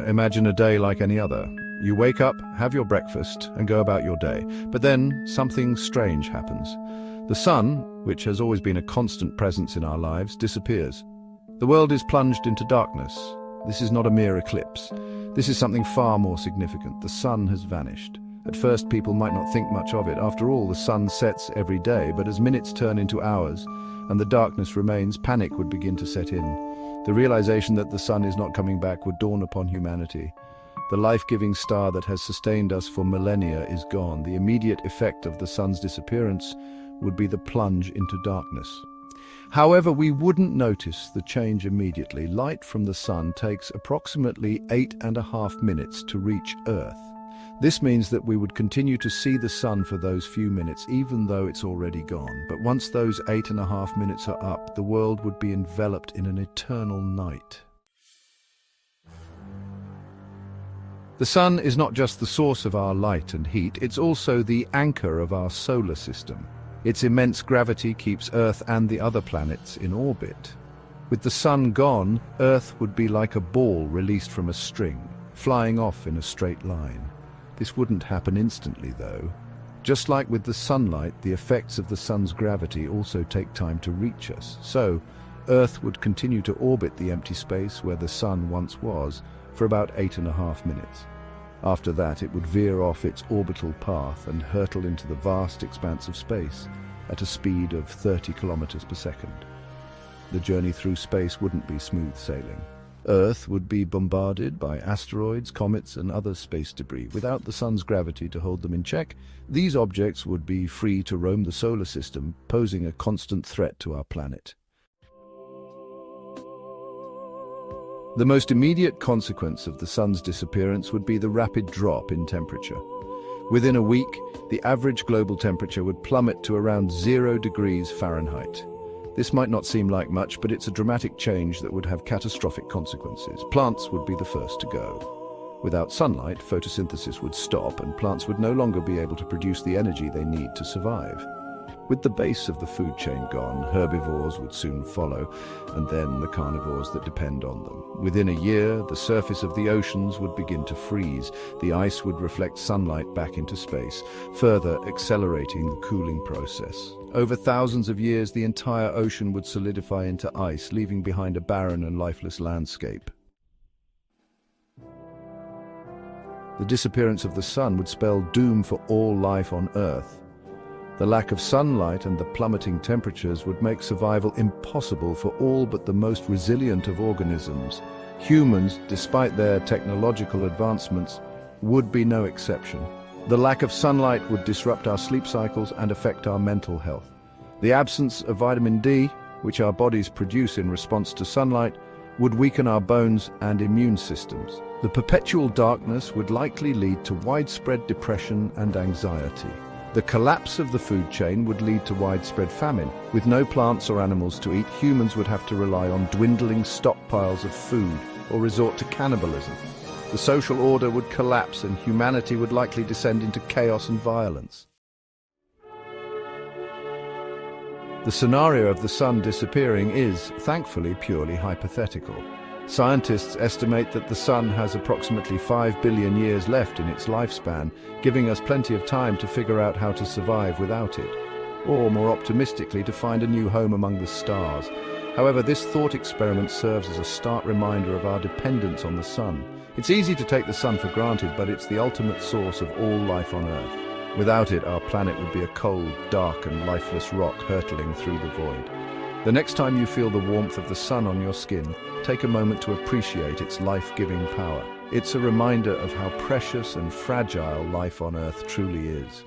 Imagine a day like any other. You wake up, have your breakfast, and go about your day. But then something strange happens. The sun, which has always been a constant presence in our lives, disappears. The world is plunged into darkness. This is not a mere eclipse. This is something far more significant. The sun has vanished. At first, people might not think much of it. After all, the sun sets every day, but as minutes turn into hours and the darkness remains, panic would begin to set in. The realization that the sun is not coming back would dawn upon humanity. The life-giving star that has sustained us for millennia is gone. The immediate effect of the sun's disappearance would be the plunge into darkness. However, we wouldn't notice the change immediately. Light from the sun takes approximately 8.5 minutes to reach Earth. This means that we would continue to see the sun for those few minutes, even though it's already gone. But once those 8.5 minutes are up, the world would be enveloped in an eternal night. The sun is not just the source of our light and heat, it's also the anchor of our solar system. Its immense gravity keeps Earth and the other planets in orbit. With the sun gone, Earth would be like a ball released from a string, flying off in a straight line. This wouldn't happen instantly, though. Just like with the sunlight, the effects of the sun's gravity also take time to reach us. So, Earth would continue to orbit the empty space where the sun once was for about 8.5 minutes. After that, it would veer off its orbital path and hurtle into the vast expanse of space at a speed of 30 kilometers per second. The journey through space wouldn't be smooth sailing. Earth would be bombarded by asteroids, comets, and other space debris. Without the sun's gravity to hold them in check, these objects would be free to roam the solar system, posing a constant threat to our planet. The most immediate consequence of the sun's disappearance would be the rapid drop in temperature. Within a week, the average global temperature would plummet to around 0 degrees Fahrenheit. This might not seem like much, but it's a dramatic change that would have catastrophic consequences. Plants would be the first to go. Without sunlight, photosynthesis would stop and plants would no longer be able to produce the energy they need to survive. With the base of the food chain gone, herbivores would soon follow, and then the carnivores that depend on them. Within a year, the surface of the oceans would begin to freeze. The ice would reflect sunlight back into space, further accelerating the cooling process. Over thousands of years, the entire ocean would solidify into ice, leaving behind a barren and lifeless landscape. The disappearance of the sun would spell doom for all life on Earth. The lack of sunlight and the plummeting temperatures would make survival impossible for all but the most resilient of organisms. Humans, despite their technological advancements, would be no exception. The lack of sunlight would disrupt our sleep cycles and affect our mental health. The absence of vitamin D, which our bodies produce in response to sunlight, would weaken our bones and immune systems. The perpetual darkness would likely lead to widespread depression and anxiety. The collapse of the food chain would lead to widespread famine. With no plants or animals to eat, humans would have to rely on dwindling stockpiles of food or resort to cannibalism. The social order would collapse and humanity would likely descend into chaos and violence. The scenario of the sun disappearing is, thankfully, purely hypothetical. Scientists estimate that the sun has approximately 5 billion years left in its lifespan, giving us plenty of time to figure out how to survive without it, or more optimistically, to find a new home among the stars. However, this thought experiment serves as a stark reminder of our dependence on the sun. It's easy to take the sun for granted, but it's the ultimate source of all life on Earth. Without it, our planet would be a cold, dark, and lifeless rock hurtling through the void. The next time you feel the warmth of the sun on your skin, take a moment to appreciate its life-giving power. It's a reminder of how precious and fragile life on Earth truly is.